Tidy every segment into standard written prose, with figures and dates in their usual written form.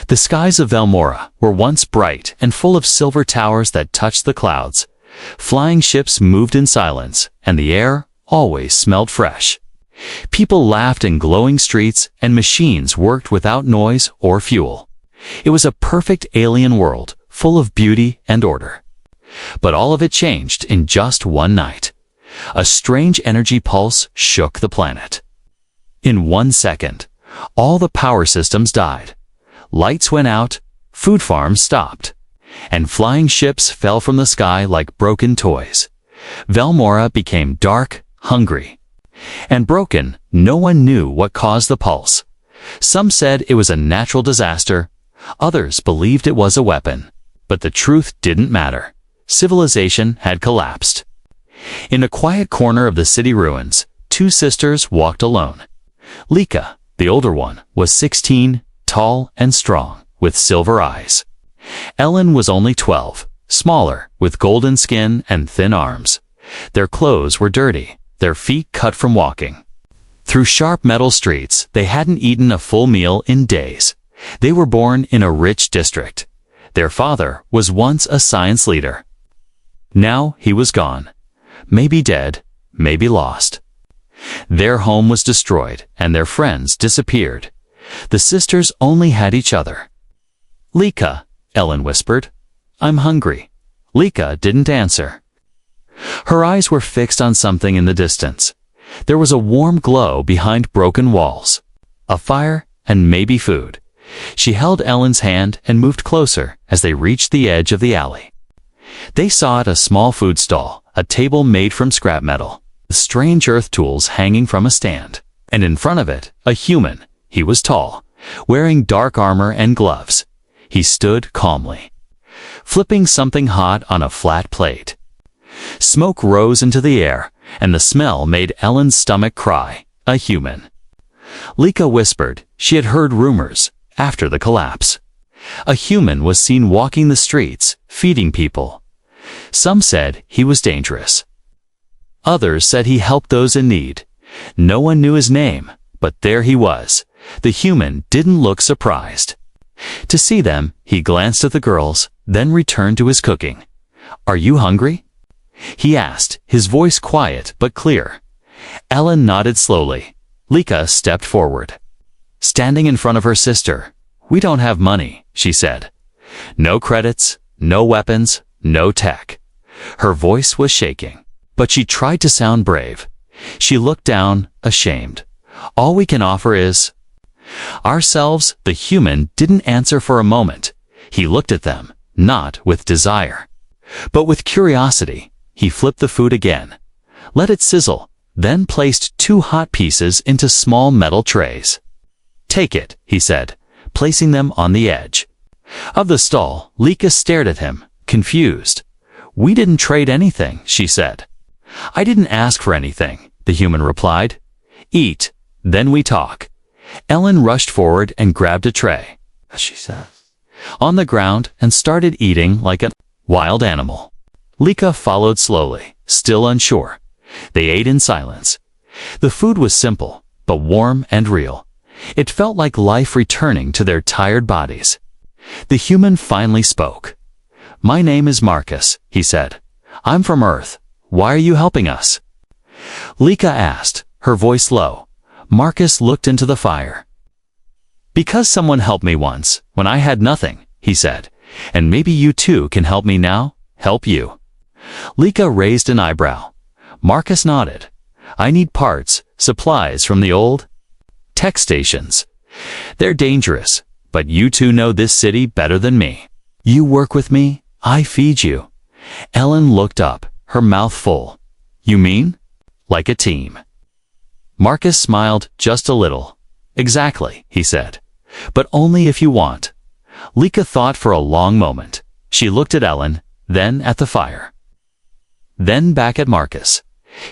The skies of Velmora were once bright and full of silver towers that touched the clouds. Flying ships moved in silence, and the air always smelled fresh. People laughed in glowing streets, and machines worked without noise or fuel. It was a perfect alien world, full of beauty and order. But all of it changed in just one night. A strange energy pulse shook the planet. In 1 second, all the power systems died. Lights went out, food farms stopped, and flying ships fell from the sky like broken toys. Velmora became dark, hungry, and broken. No one knew what caused the pulse. Some said it was a natural disaster, others believed it was a weapon. But the truth didn't matter. Civilization had collapsed. In a quiet corner of the city ruins, two sisters walked alone. Lika, the older one, was 16, tall and strong, with silver eyes. Ellen was only 12, smaller, with golden skin and thin arms. Their clothes were dirty, their feet cut from walking. Through sharp metal streets, they hadn't eaten a full meal in days. They were born in a rich district. Their father was once a science leader. Now he was gone. Maybe dead, maybe lost. Their home was destroyed, and their friends disappeared. The sisters only had each other. "Lika," Ellen whispered. "I'm hungry." Lika didn't answer. Her eyes were fixed on something in the distance. There was a warm glow behind broken walls. A fire and maybe food. She held Ellen's hand and moved closer as they reached the edge of the alley. They saw a small food stall, a table made from scrap metal, strange earth tools hanging from a stand, and in front of it, a human. He was tall, wearing dark armor and gloves. He stood calmly, flipping something hot on a flat plate. Smoke rose into the air, and the smell made Ellen's stomach cry. A human. Lika whispered she had heard rumors after the collapse. A human was seen walking the streets, feeding people. Some said he was dangerous. Others said he helped those in need. No one knew his name, but there he was. The human didn't look surprised. To see them, he glanced at the girls, then returned to his cooking. "Are you hungry?" he asked, his voice quiet but clear. Ellen nodded slowly. Lika stepped forward. Standing in front of her sister, "We don't have money," she said. "No credits, no weapons, no tech." Her voice was shaking, but she tried to sound brave. She looked down, ashamed. "All we can offer is ourselves." The human didn't answer for a moment. He looked at them, not with desire, but with curiosity. He flipped the food again, let it sizzle, then placed 2 hot pieces into small metal trays. "Take it," he said, placing them on the edge of the stall. Lika stared at him, confused. "We didn't trade anything," she said. "I didn't ask for anything," the human replied. "Eat, then we talk." Ellen rushed forward and grabbed a tray, she said, on the ground and started eating like a wild animal. Lika followed slowly, still unsure. They ate in silence. The food was simple, but warm and real. It felt like life returning to their tired bodies. The human finally spoke. "My name is Marcus," he said. "I'm from Earth. Why are you helping us?" Lika asked, her voice low. Marcus looked into the fire. "Because someone helped me once, when I had nothing," he said. "And maybe you too can help me now, help you." Lika raised an eyebrow. Marcus nodded. "I need parts, supplies from the old tech stations. They're dangerous, but you two know this city better than me. You work with me, I feed you." Ellen looked up, her mouth full. "You mean? Like a team?" Marcus smiled just a little. "Exactly," he said. "But only if you want." Lika thought for a long moment. She looked at Ellen, then at the fire, then back at Marcus.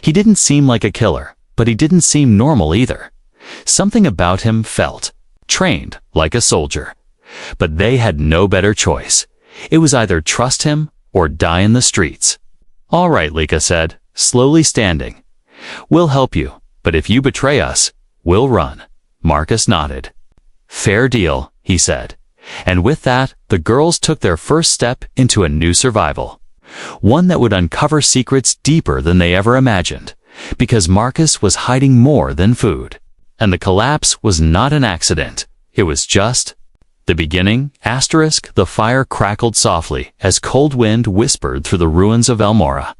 He didn't seem like a killer, but he didn't seem normal either. Something about him felt trained, like a soldier. But they had no better choice. It was either trust him or die in the streets. "All right," Lika said, slowly standing. "We'll help you, but if you betray us, we'll run." Marcus nodded. "Fair deal," he said. And with that, the girls took their first step into a new survival. One that would uncover secrets deeper than they ever imagined, because Marcus was hiding more than food. And the collapse was not an accident. It was just the beginning. The fire crackled softly as cold wind whispered through the ruins of Elmora.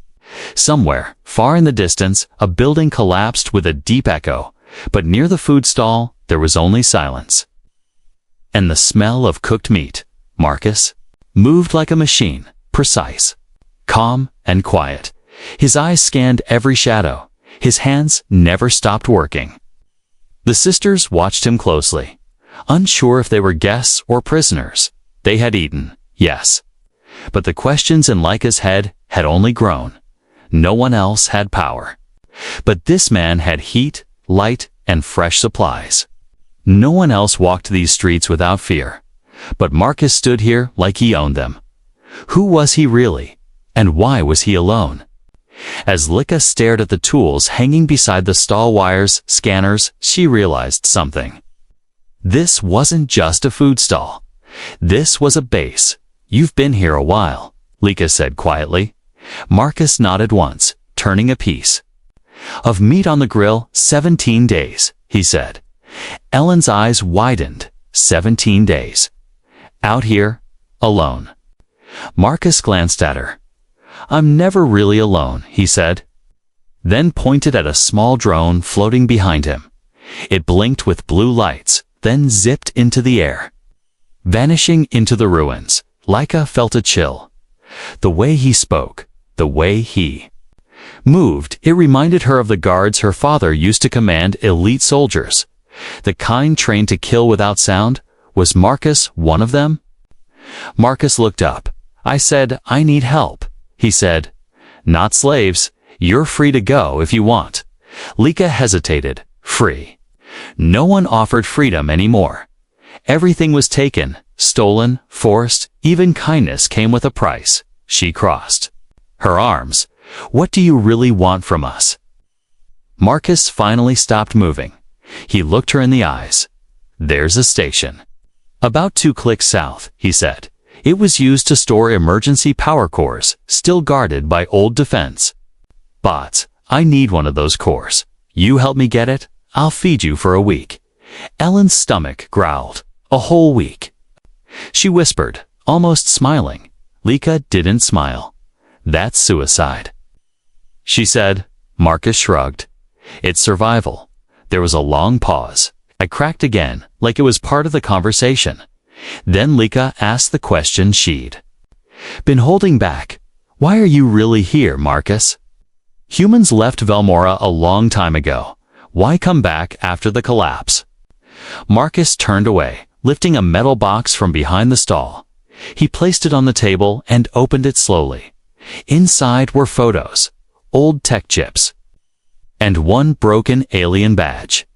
Somewhere, far in the distance, a building collapsed with a deep echo, but near the food stall, there was only silence. And the smell of cooked meat. Marcus moved like a machine, precise, calm, and quiet. His eyes scanned every shadow. His hands never stopped working. The sisters watched him closely, unsure if they were guests or prisoners. They had eaten, yes. But the questions in Laika's head had only grown. No one else had power. But this man had heat, light, and fresh supplies. No one else walked these streets without fear. But Marcus stood here like he owned them. Who was he really? And why was he alone? As Lika stared at the tools hanging beside the stall wires, scanners, she realized something. This wasn't just a food stall. This was a base. You've been here a while, Lika said quietly. Marcus nodded once, turning a piece of meat on the grill. 17 days, he said. Ellen's eyes widened. 17 days. Out here, alone. Marcus glanced at her. I'm never really alone, he said. Then pointed at a small drone floating behind him. It blinked with blue lights, then zipped into the air, vanishing into the ruins. Laika felt a chill. The way he spoke, the way he moved, it reminded her of the guards her father used to command. Elite soldiers, the kind trained to kill without sound. Was Marcus one of them? Marcus looked up. I said, I need help, he said. Not slaves. You're free to go if you want. Lika hesitated. Free. No one offered freedom anymore. Everything was taken, stolen, forced. Even kindness came with a price. She crossed her arms. What do you really want from us? Marcus finally stopped moving. He looked her in the eyes. There's a station about 2 clicks south, he said. It was used to store emergency power cores, still guarded by old defense bots. I need one of those cores. You help me get it, I'll feed you for a week. Ellen's stomach growled. A whole week. She whispered, almost smiling. Lika didn't smile. That's suicide, she said. Marcus shrugged. It's survival. There was a long pause. I cracked again, like it was part of the conversation. Then Lika asked the question she'd been holding back. Why are you really here, Marcus? Humans left Velmora a long time ago. Why come back after the collapse? Marcus turned away, lifting a metal box from behind the stall. He placed it on the table and opened it slowly. Inside were photos, old tech chips, and one broken alien badge.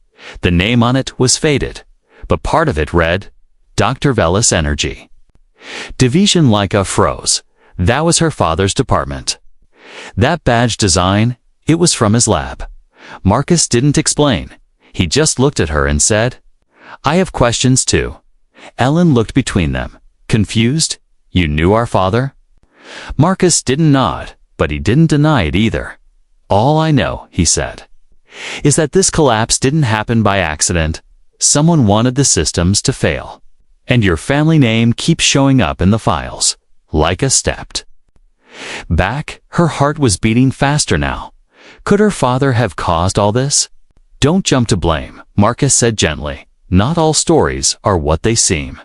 The name on it was faded, but part of it read, Dr. Velis Energy. Division Laika froze. That was her father's department. That badge design, it was from his lab. Marcus didn't explain. He just looked at her and said, I have questions too. Ellen looked between them, confused. You knew our father? Marcus didn't nod, but he didn't deny it either. All I know, he said, is that this collapse didn't happen by accident. Someone wanted the systems to fail. And your family name keeps showing up in the files. Laika stepped back. Her heart was beating faster now. Could her father have caused all this? Don't jump to blame, Marcus said gently. Not all stories are what they seem.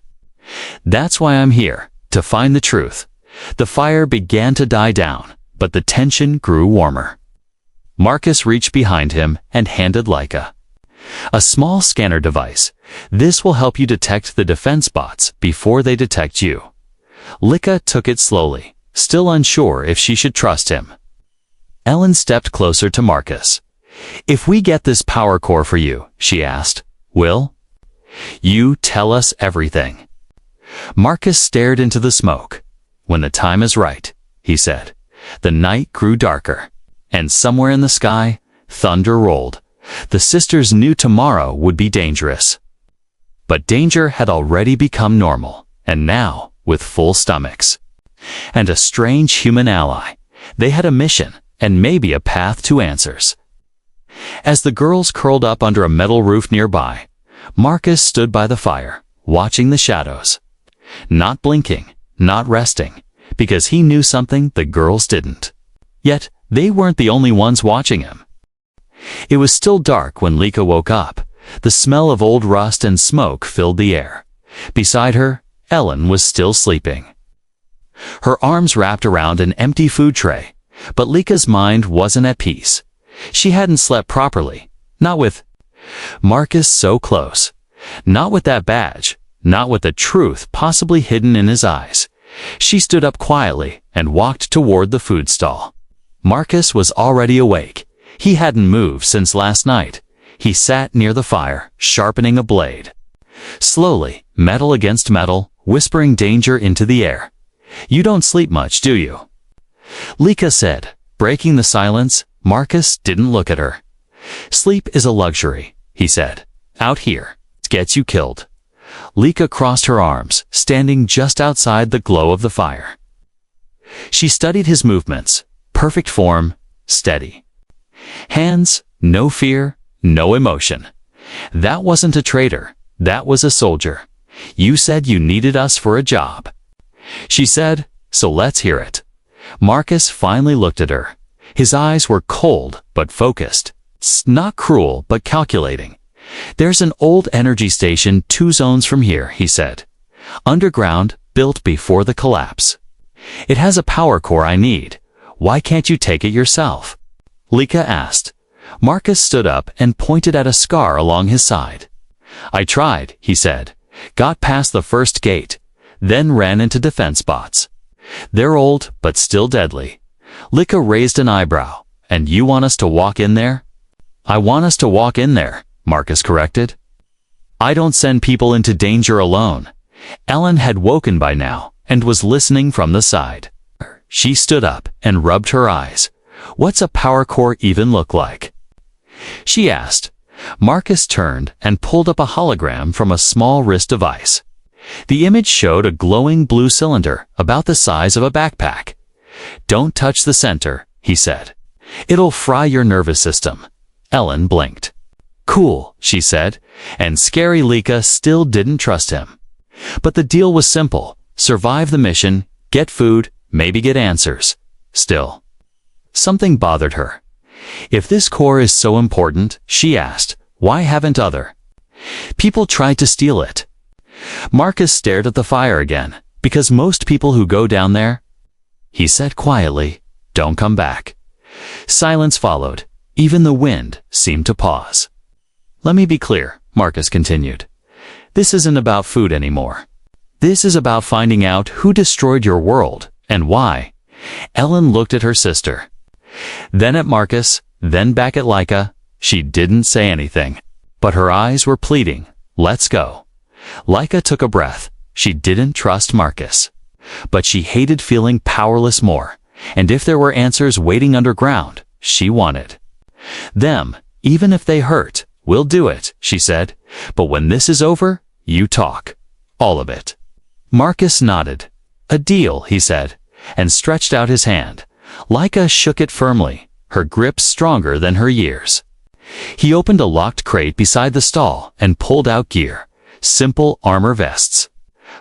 That's why I'm here, to find the truth. The fire began to die down, but the tension grew warmer. Marcus reached behind him and handed Laika a small scanner device. This will help you detect the defense bots before they detect you. Lika took it slowly, still unsure if she should trust him. Ellen stepped closer to Marcus. If we get this power core for you, she asked, will you tell us everything? Marcus stared into the smoke. When the time is right, he said. The night grew darker, and somewhere in the sky, thunder rolled. The sisters knew tomorrow would be dangerous. But danger had already become normal, and now with full stomachs. And a strange human ally. They had a mission, and maybe a path to answers. As the girls curled up under a metal roof nearby, Marcus stood by the fire, watching the shadows. Not blinking, not resting, because he knew something the girls didn't. Yet, they weren't the only ones watching him. It was still dark when Lika woke up. The smell of old rust and smoke filled the air. Beside her, Ellen was still sleeping. Her arms wrapped around an empty food tray, but Lika's mind wasn't at peace. She hadn't slept properly, not with Marcus so close, not with that badge, not with the truth possibly hidden in his eyes. She stood up quietly and walked toward the food stall. Marcus was already awake. He hadn't moved since last night. He sat near the fire, sharpening a blade. Slowly, metal against metal, whispering danger into the air. "You don't sleep much, do you?" Lika said. Breaking the silence, Marcus didn't look at her. "Sleep is a luxury," he said. "Out here, it gets you killed." Lika crossed her arms, standing just outside the glow of the fire. She studied his movements. Perfect form, steady. Hands, no fear, no emotion. That wasn't a traitor. That was a soldier. "You said you needed us for a job." She said, "So let's hear it." Marcus finally looked at her. His eyes were cold but focused. Not cruel but calculating. "There's an old energy station 2 zones from here," he said. "Underground, built before the collapse. It has a power core I need. Why can't you take it yourself?" Lika asked. Marcus stood up and pointed at a scar along his side. "I tried," he said. "Got past the first gate, then ran into defense bots. They're old but still deadly." Lika raised an eyebrow. "And you want us to walk in there?" "I want us to walk in there," Marcus corrected. "I don't send people into danger alone." Ellen had woken by now and was listening from the side. She stood up and rubbed her eyes. "What's a power core even look like?" she asked. Marcus turned and pulled up a hologram from a small wrist device. The image showed a glowing blue cylinder about the size of a backpack. "Don't touch the center," he said. "It'll fry your nervous system." Ellen blinked. "Cool," she said, and scary Lika still didn't trust him. But the deal was simple. Survive the mission, get food, maybe get answers. Still, something bothered her. If this core is so important, she asked, why haven't other people tried to steal it? Marcus stared at the fire again. "Because most people who go down there," he said quietly, "don't come back." Silence followed. Even the wind seemed to pause. "Let me be clear," Marcus continued. "This isn't about food anymore. This is about finding out who destroyed your world and why." Ellen looked at her sister, then at Marcus, then back at Lika. She didn't say anything, but her eyes were pleading. "Let's go." Lika took a breath. She didn't trust Marcus, but she hated feeling powerless more, and if there were answers waiting underground, she wanted them, even if they hurt. "We'll do it," she said, "but when this is over, you talk. All of it." Marcus nodded. "A deal," he said, and stretched out his hand. Lika shook it firmly, her grip stronger than her years. He opened a locked crate beside the stall and pulled out gear. Simple armor vests,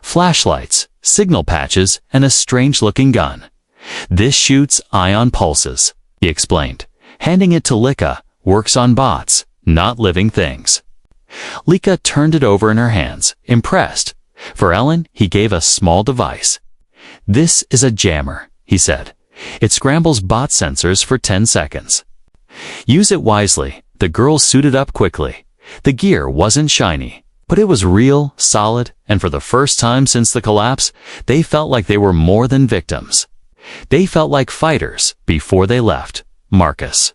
flashlights, signal patches, and a strange-looking gun. "This shoots ion pulses," he explained, handing it to Lika. "Works on bots, not living things." Lika turned it over in her hands, impressed. For Ellen, he gave a small device. "This is a jammer," he said. "It scrambles bot sensors for 10 seconds. Use it wisely." The girls suited up quickly. The gear wasn't shiny, but it was real, solid, and for the first time since the collapse, they felt like they were more than victims. They felt like fighters before they left. Marcus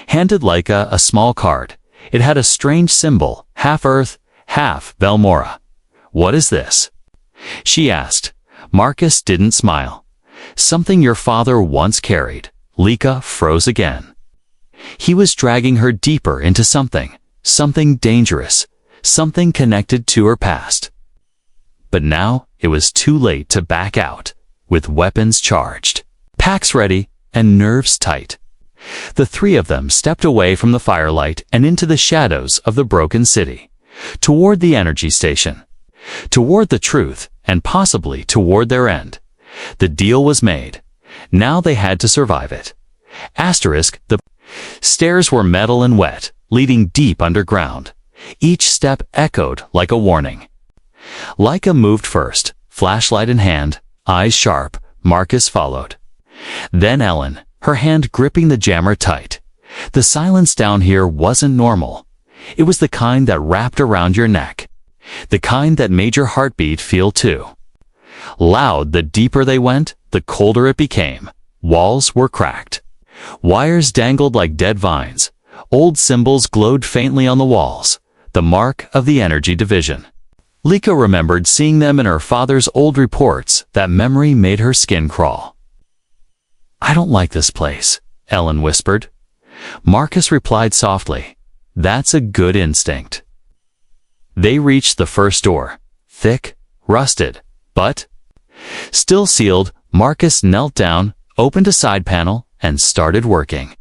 handed Lika a small card. It had a strange symbol, half Earth, half Velmora. "What is this?" she asked. Marcus didn't smile. "Something your father once carried." Lika froze again. He was dragging her deeper into something dangerous, something connected to her past. But now it was too late to back out, with weapons charged, packs ready, and nerves tight. The three of them stepped away from the firelight and into the shadows of the broken city, toward the energy station, toward the truth, and possibly toward their end. The deal was made. Now they had to survive it. The stairs were metal and wet, leading deep underground. Each step echoed like a warning. Laika moved first, flashlight in hand, eyes sharp. Marcus followed. Then Ellen, her hand gripping the jammer tight. The silence down here wasn't normal. It was the kind that wrapped around your neck. The kind that made your heartbeat feel too. Loud, the deeper they went, the colder it became. Walls were cracked. Wires dangled like dead vines. Old symbols glowed faintly on the walls, the mark of the energy division. Lika remembered seeing them in her father's old reports. That memory made her skin crawl. "I don't like this place," Ellen whispered. Marcus replied softly, "That's a good instinct." They reached the first door, thick, rusted, but still sealed. Marcus knelt down, opened a side panel, and started working.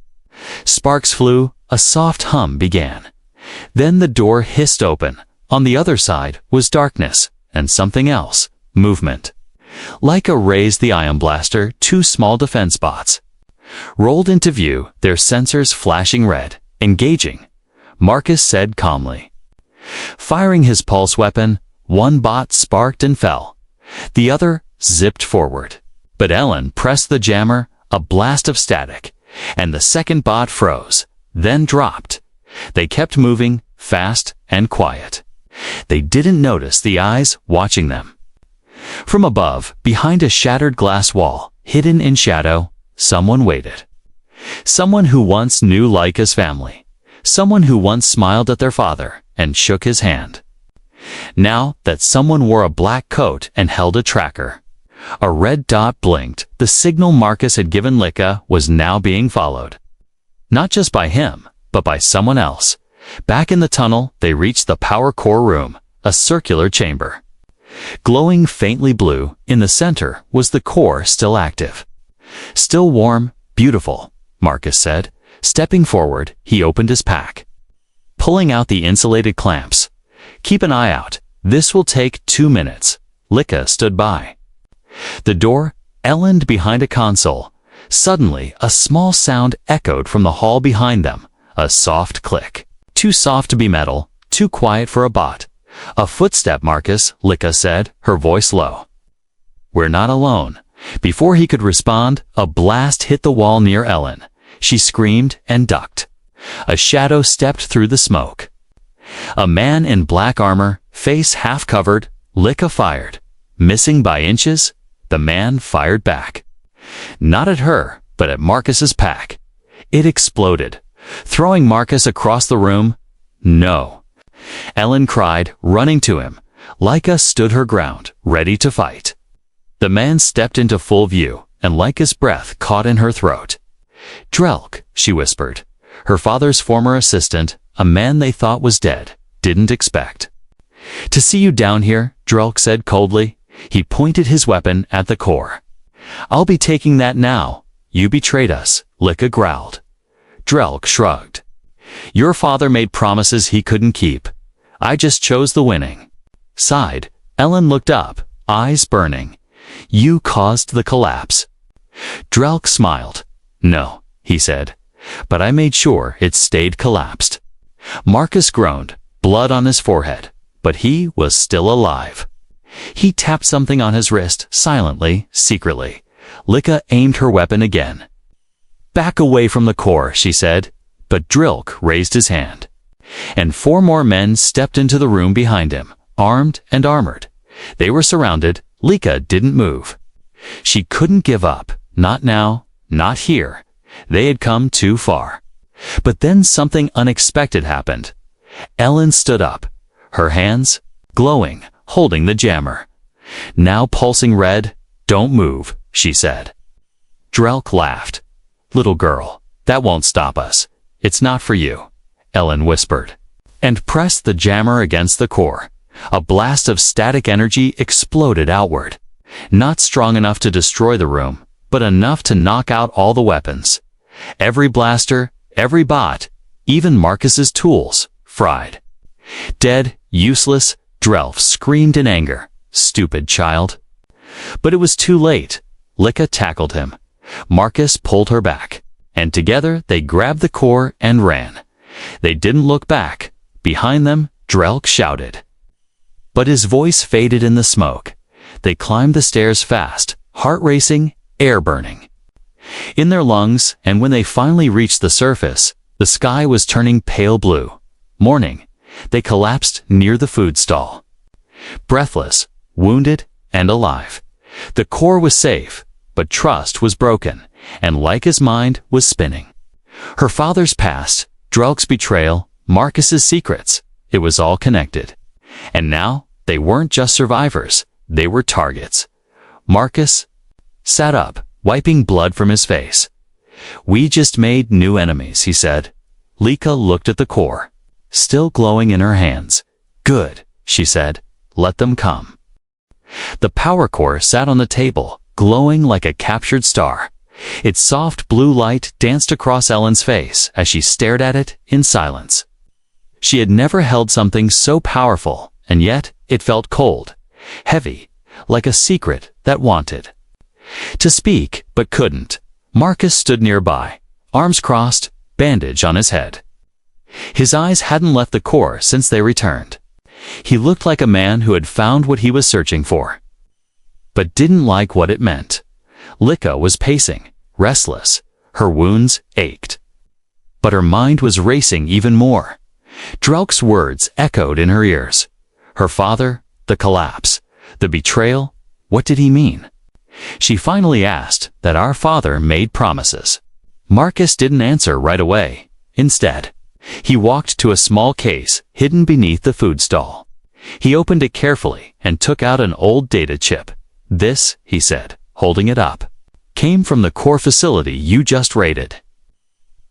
Sparks flew, a soft hum began. Then the door hissed open. On the other side was darkness, and something else, movement. Laika raised the ion blaster, 2 small defense bots rolled into view, their sensors flashing red. "Engaging," Marcus said calmly. Firing his pulse weapon, one bot sparked and fell. The other zipped forward. But Ellen pressed the jammer, a blast of static, and the second bot froze, then dropped. They kept moving, fast and quiet. They didn't notice the eyes watching them. From above, behind a shattered glass wall, hidden in shadow, someone waited. Someone who once knew Laika's family. Someone who once smiled at their father and shook his hand. Now that someone wore a black coat and held a tracker. A red dot blinked. The signal Marcus had given Lika was now being followed. Not just by him, but by someone else. Back in the tunnel, they reached the power core room, a circular chamber. Glowing faintly blue, in the center was the core still active. "Still warm, beautiful," Marcus said. Stepping forward, he opened his pack, pulling out the insulated clamps. "Keep an eye out. This will take 2 minutes." Lika stood by. The door, Ellened behind a console. Suddenly, a small sound echoed from the hall behind them, a soft click. Too soft to be metal, too quiet for a bot. "A footstep, Marcus," Lika said, her voice low. "We're not alone." Before he could respond, a blast hit the wall near Ellen. She screamed and ducked. A shadow stepped through the smoke. A man in black armor, face half covered. Lika fired. Missing by inches, the man fired back. Not at her, but at Marcus's pack. It exploded, throwing Marcus across the room. "No!" Ellen cried, running to him. Laika stood her ground, ready to fight. The man stepped into full view, and Laika's breath caught in her throat. "Drelk," she whispered. Her father's former assistant, a man they thought was dead, didn't expect. "To see you down here," Drelk said coldly. He pointed his weapon at the core. "I'll be taking that now. You betrayed us," Lika growled. Drelk shrugged. "Your father made promises he couldn't keep. I just chose the winning side." Ellen looked up, eyes burning. "You caused the collapse." Drelk smiled. "No," he said, "but I made sure it stayed collapsed." Marcus groaned, blood on his forehead, but he was still alive. He tapped something on his wrist, silently, secretly. Lika aimed her weapon again. "Back away from the core," she said, but Drelk raised his hand. And 4 more men stepped into the room behind him, armed and armored. They were surrounded. Lika didn't move. She couldn't give up, not now, not here. They had come too far. But then something unexpected happened. Ellen stood up, her hands glowing, holding the jammer. Now pulsing red. "Don't move," she said. Drelk laughed. "Little girl, that won't stop us. It's not for you," Ellen whispered, and pressed the jammer against the core. A blast of static energy exploded outward. Not strong enough to destroy the room, but enough to knock out all the weapons. Every blaster, every bot, even Marcus's tools, fried. Dead, useless, Drelf screamed in anger. Stupid child. But it was too late. Lika tackled him. Marcus pulled her back, and together they grabbed the core and ran. They didn't look back. Behind them, Drelk shouted. But his voice faded in the smoke. They climbed the stairs fast, heart racing, air burning in their lungs, and when they finally reached the surface, the sky was turning pale blue. Morning. They collapsed near the food stall. Breathless, wounded, and alive. The core was safe, but trust was broken, and Lika's mind was spinning. Her father's past, Drelk's betrayal, Marcus's secrets, it was all connected. And now, they weren't just survivors, they were targets. Marcus sat up, wiping blood from his face. "We just made new enemies," he said. Lika looked at the core, still glowing in her hands. "Good," she said. "Let them come." The power core sat on the table, glowing like a captured star. Its soft blue light danced across Ellen's face as she stared at it in silence. She had never held something so powerful, and yet it felt cold, heavy, like a secret that wanted to speak but couldn't. Marcus stood nearby, arms crossed, bandage on his head. His eyes hadn't left the core since they returned. He looked like a man who had found what he was searching for, but didn't like what it meant. Lika was pacing, restless. Her wounds ached. But her mind was racing even more. Drelk's words echoed in her ears. Her father, the collapse, the betrayal, what did he mean? She finally asked that our father made promises. Marcus didn't answer right away. Instead, he walked to a small case hidden beneath the food stall. He opened it carefully and took out an old data chip. "This," he said, holding it up, "came from the core facility you just raided.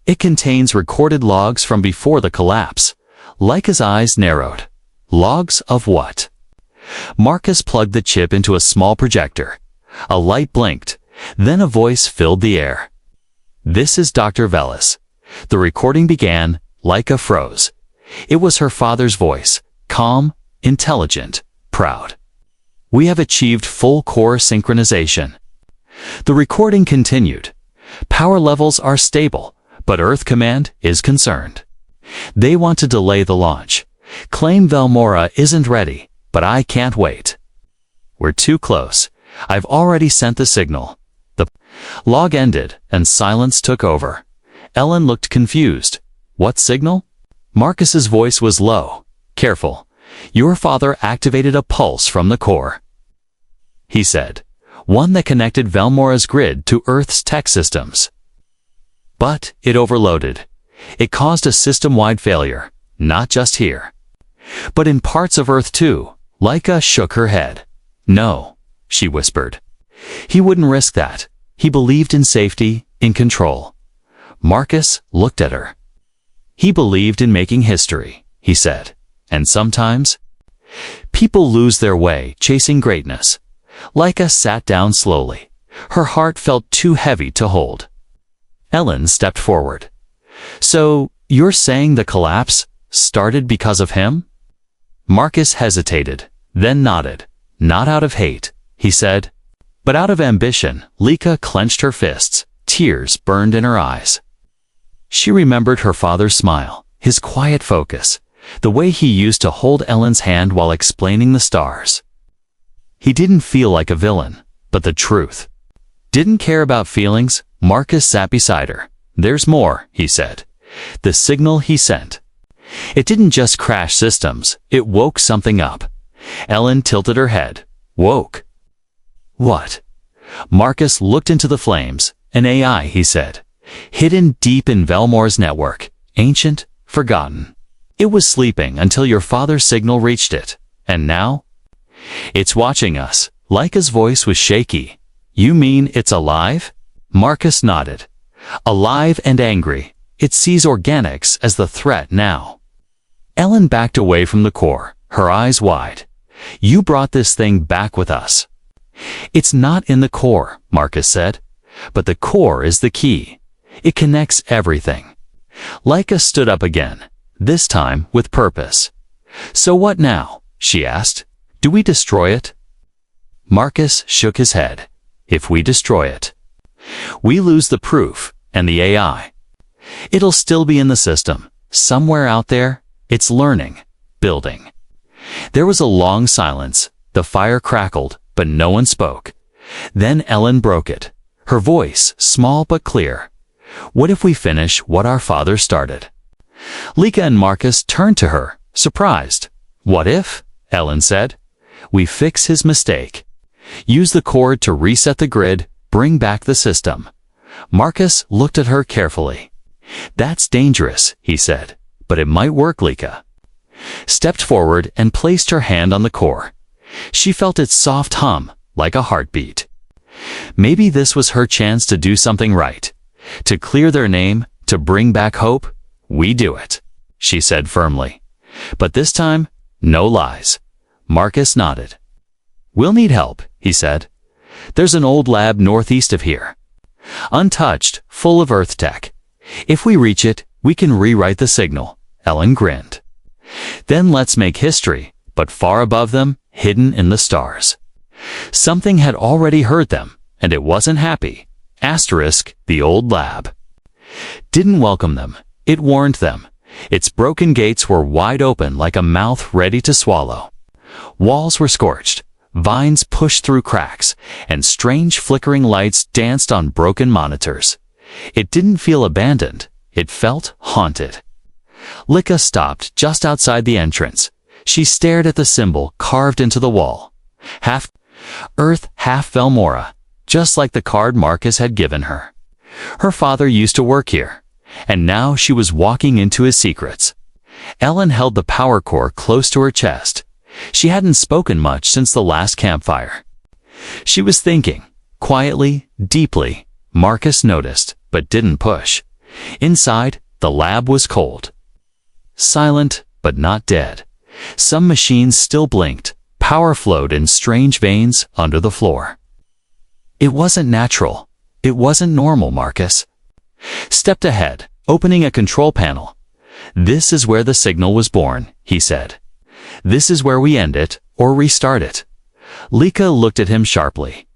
It contains recorded logs from before the collapse." Lika's eyes narrowed. Logs of what? Marcus plugged the chip into a small projector. A light blinked, then a voice filled the air. "This is Dr. Velis." The recording began. Lika froze. It was her father's voice, calm, intelligent, proud. "We have achieved full core synchronization." The recording continued. "Power levels are stable, but Earth Command is concerned. They want to delay the launch. Claim Velmora isn't ready, but I can't wait. We're too close. I've already sent the signal." The log ended, and silence took over. Ellen looked confused. "What signal?" Marcus's voice was low, careful. "Your father activated a pulse from the core," he said, "one that connected Velmora's grid to Earth's tech systems. But it overloaded. It caused a system-wide failure, not just here, but in parts of Earth too." Lika shook her head. "No," she whispered. "He wouldn't risk that. He believed in safety, in control." Marcus looked at her. "He believed in making history," he said. "And sometimes people lose their way chasing greatness." Lika sat down slowly. Her heart felt too heavy to hold. Ellen stepped forward. "So, you're saying the collapse started because of him?" Marcus hesitated, then nodded. "Not out of hate," he said, "but out of ambition." Lika clenched her fists. Tears burned in her eyes. She remembered her father's smile, his quiet focus, the way he used to hold Ellen's hand while explaining the stars. He didn't feel like a villain, but the truth. Didn't care about feelings. Marcus sat beside her. "There's more," he said. "The signal he sent. It didn't just crash systems, it woke something up." Ellen tilted her head. "Woke? What?" Marcus looked into the flames. "An AI," he said. "Hidden deep in Velmora's network. Ancient, forgotten. It was sleeping until your father's signal reached it. And now? It's watching us." Lika's voice was shaky. "You mean it's alive?" Marcus nodded. "Alive and angry. It sees organics as the threat now." Ellen backed away from the core, her eyes wide. "You brought this thing back with us." "It's not in the core," Marcus said. "But the core is the key. It connects everything." Laika stood up again, this time with purpose. "So what now?" she asked. "Do we destroy it?" Marcus shook his head. "If we destroy it, we lose the proof and the AI. It'll still be in the system, somewhere out there. It's learning, building." There was a long silence. The fire crackled, but no one spoke. Then Ellen broke it, her voice small but clear. "What if we finish what our father started?" Laika and Marcus turned to her, surprised. "What if?" Ellen said. "We fix his mistake. Use the cord to reset the grid, bring back the system." Marcus looked at her carefully. "That's dangerous," he said, "but it might work." Laika stepped forward and placed her hand on the core. She felt its soft hum, like a heartbeat. Maybe this was her chance to do something right, to clear their name, to bring back hope. "We do it," she said firmly. "But this time, no lies." Marcus nodded. "We'll need help," he said. "There's an old lab northeast of here, untouched, full of Earth tech. If we reach it, we can rewrite the signal." Ellen grinned. "Then let's make history, but far above them, hidden in the stars." Something had already heard them, and it wasn't happy. Asterisk, the old lab didn't welcome them. It warned them. Its broken gates were wide open like a mouth ready to swallow. Walls were scorched, vines pushed through cracks, and strange flickering lights danced on broken monitors. It didn't feel abandoned. It felt haunted. Laika stopped just outside the entrance. She stared at the symbol carved into the wall. Half Earth, half Velmora, just like the card Marcus had given her. Her father used to work here, and now she was walking into his secrets. Ellen held the power core close to her chest. She hadn't spoken much since the last campfire. She was thinking, quietly, deeply. Marcus noticed, but didn't push. Inside, the lab was cold. Silent, but not dead. Some machines still blinked. Power flowed in strange veins under the floor. It wasn't natural. It wasn't normal. Marcus stepped ahead, opening a control panel. "This is where the signal was born," he said. "This is where we end it, or restart it." Laika looked at him sharply.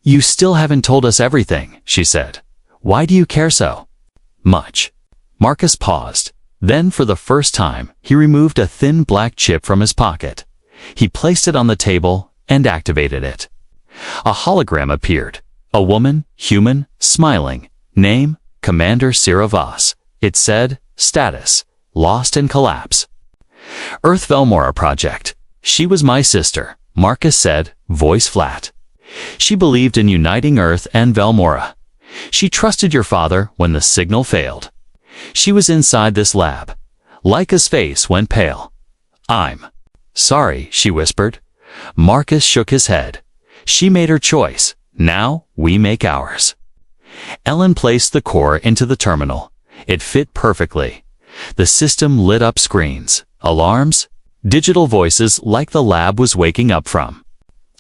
"You still haven't told us everything," she said. "Why do you care so much?" Marcus paused. Then, for the first time, he removed a thin black chip from his pocket. He placed it on the table and activated it. A hologram appeared. A woman, human, smiling. Name, Commander Siravas. It said, status, lost in collapse. Earth Velmora Project. "She was my sister," Marcus said, voice flat. "She believed in uniting Earth and Velmora. She trusted your father when the signal failed. She was inside this lab." Laika's face went pale. "I'm sorry," she whispered. Marcus shook his head. "She made her choice. Now we make ours." Ellen placed the core into the terminal. It fit perfectly. The system lit up screens, alarms, digital voices like the lab was waking up from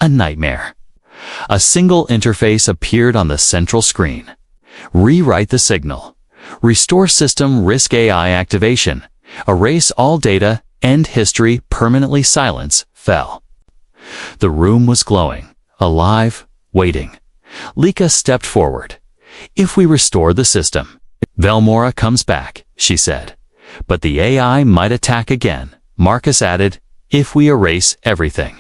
a nightmare. A single interface appeared on the central screen. "Rewrite the signal. Restore system risk AI activation. Erase all data. End history. Permanently silence." Fell. The room was glowing, alive, waiting. Laika stepped forward. "If we restore the system, Velmora comes back," she said. "But the AI might attack again." Marcus added, "If we erase everything,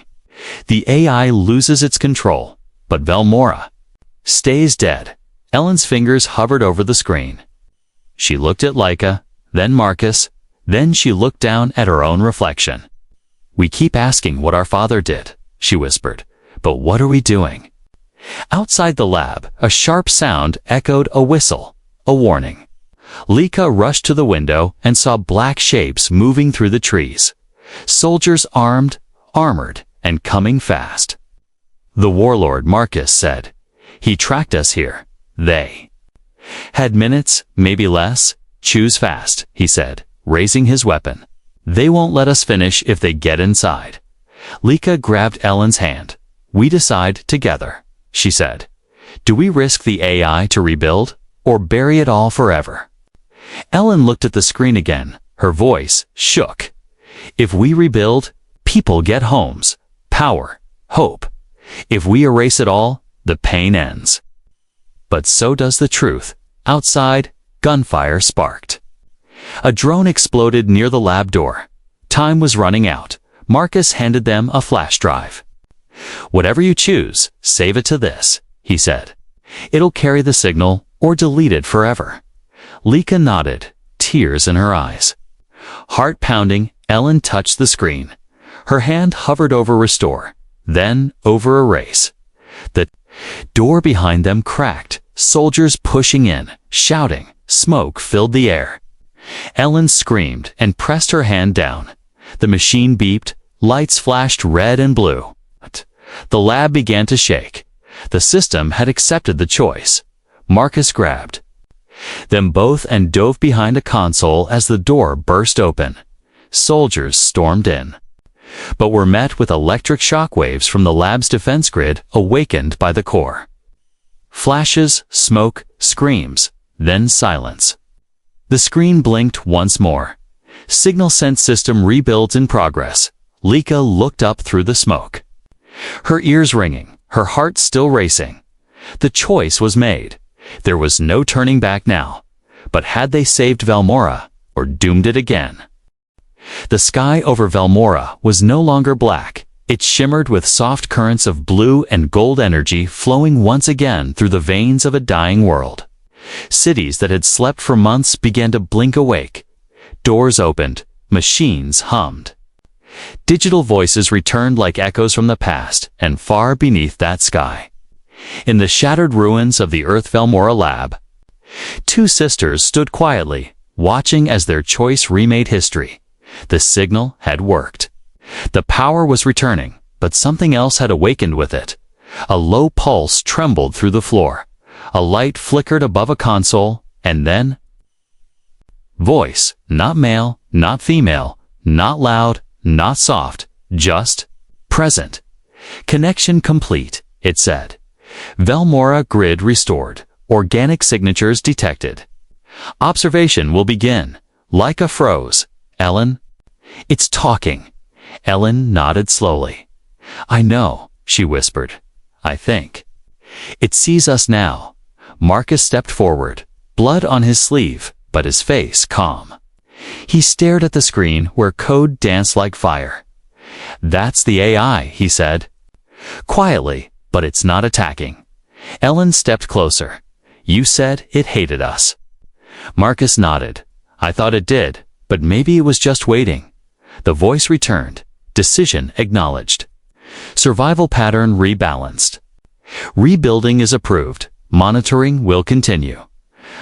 the AI loses its control, but Velmora stays dead." Ellen's fingers hovered over the screen. She looked at Laika, then Marcus, then she looked down at her own reflection. "We keep asking what our father did," she whispered, "but what are we doing?" Outside the lab, a sharp sound echoed, a whistle, a warning. Laika rushed to the window and saw black shapes moving through the trees. Soldiers armed, armored, and coming fast. "The warlord," Marcus said. "He tracked us here. They had minutes, maybe less. Choose fast," he said, raising his weapon. They won't let us finish if they get inside. Lika grabbed Ellen's hand. We decide together, she said. Do we risk the AI to rebuild, or bury it all forever? Ellen looked at the screen again. Her voice shook. If we rebuild, people get homes, power, hope. If we erase it all, the pain ends. But so does the truth. Outside, gunfire sparked. A drone exploded near the lab door. Time was running out. Marcus handed them a flash drive. Whatever you choose, save it to this, he said. It'll carry the signal or delete it forever. Lika nodded, tears in her eyes. Heart pounding, Ellen touched the screen. Her hand hovered over restore, then over erase. The door behind them cracked, soldiers pushing in, shouting, smoke filled the air. Ellen screamed and pressed her hand down. The machine beeped, lights flashed red and blue. The lab began to shake. The system had accepted the choice. Marcus grabbed them both and dove behind a console as the door burst open. Soldiers stormed in, but were met with electric shockwaves from the lab's defense grid awakened by the core. Flashes, smoke, screams, then silence. The screen blinked once more. Signal sent system rebuilds in progress. Lika looked up through the smoke. Her ears ringing, her heart still racing. The choice was made. There was no turning back now. But had they saved Valmora, or doomed it again? The sky over Valmora was no longer black. It shimmered with soft currents of blue and gold energy flowing once again through the veins of a dying world. Cities that had slept for months began to blink awake. Doors opened, machines hummed. Digital voices returned like echoes from the past and far beneath that sky. In the shattered ruins of the Earth Valmora lab, two sisters stood quietly, watching as their choice remade history. The signal had worked. The power was returning, but something else had awakened with it. A low pulse trembled through the floor. A light flickered above a console, and then voice, not male, not female, not loud, not soft, just present. Connection complete, it said. Valmora grid restored. Organic signatures detected. Observation will begin. Lika froze. Ellen? It's talking. Ellen nodded slowly. I know, she whispered. I think. It sees us now. Marcus stepped forward, blood on his sleeve, but his face calm. He stared at the screen where code danced like fire. That's the AI, he said. Quietly, but it's not attacking. Ellen stepped closer. You said it hated us. Marcus nodded. I thought it did, but maybe it was just waiting. The voice returned. Decision acknowledged. Survival pattern rebalanced. Rebuilding is approved. Monitoring will continue.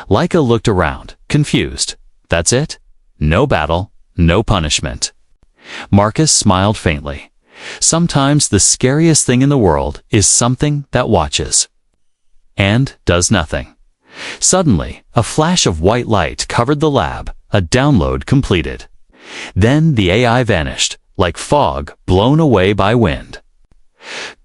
Lika looked around, confused. That's it? No battle, no punishment. Marcus smiled faintly. Sometimes the scariest thing in the world is something that watches and does nothing. Suddenly, a flash of white light covered the lab, a download completed. Then the AI vanished, like fog blown away by wind.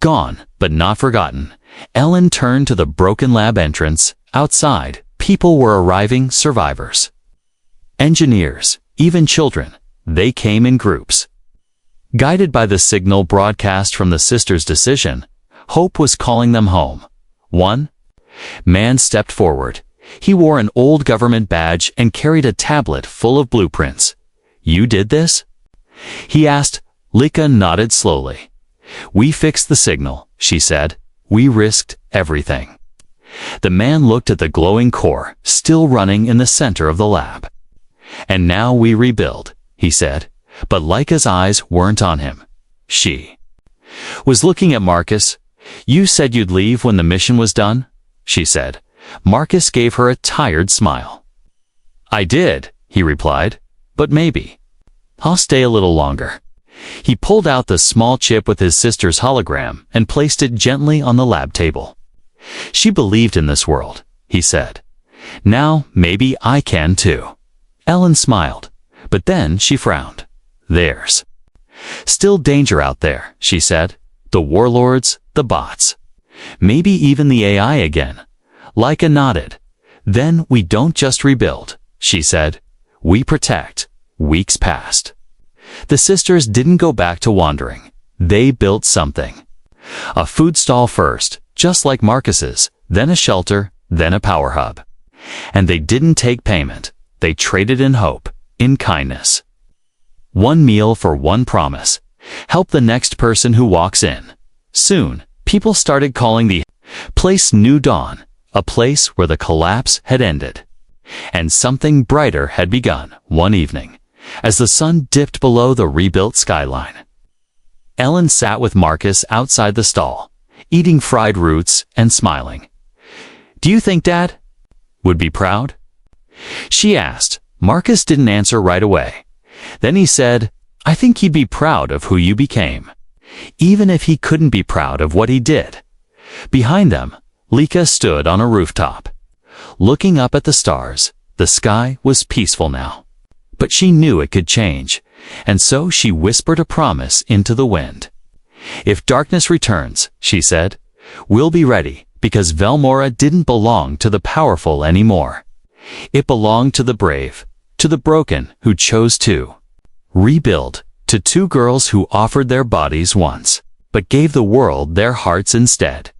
Gone, but not forgotten. Ellen turned to the broken lab entrance. Outside, people were arriving, survivors. Engineers, even children. They came in groups. Guided by the signal broadcast from the sisters' decision, hope was calling them home. One man stepped forward. He wore an old government badge and carried a tablet full of blueprints. You did this? He asked. Lika nodded slowly. We fixed the signal, she said. We risked everything. The man looked at the glowing core, still running in the center of the lab. And now we rebuild, he said. But Lika's eyes weren't on him. She was looking at Marcus. You said you'd leave when the mission was done, she said. Marcus gave her a tired smile. I did, he replied. But maybe I'll stay a little longer. He pulled out the small chip with his sister's hologram and placed it gently on the lab table. She believed in this world, he said. Now maybe I can too. Ellen smiled, but then she frowned. theirs. Still danger out there, she said. The warlords, the bots. Maybe even the AI again. Laika nodded. Then we don't just rebuild, she said. We protect. Weeks passed. The sisters didn't go back to wandering. They built something. A food stall first, just like Marcus's, then a shelter, then a power hub. And they didn't take payment. They traded in hope, in kindness. One meal for one promise. Help the next person who walks in. Soon, people started calling the place New Dawn, a place where the collapse had ended. And something brighter had begun one evening, as the sun dipped below the rebuilt skyline. Ellen sat with Marcus outside the stall, eating fried roots and smiling. "Do you think Dad would be proud?" she asked. Marcus didn't answer right away. Then he said, "I think he'd be proud of who you became, even if he couldn't be proud of what he did." Behind them, Lika stood on a rooftop, looking up at the stars. The sky was peaceful now, but she knew it could change, and so she whispered a promise into the wind. "If darkness returns," she said, "we'll be ready, because Velmora didn't belong to the powerful anymore. It belonged to the brave, to the broken who chose to rebuild, to two girls who offered their bodies once, but gave the world their hearts instead."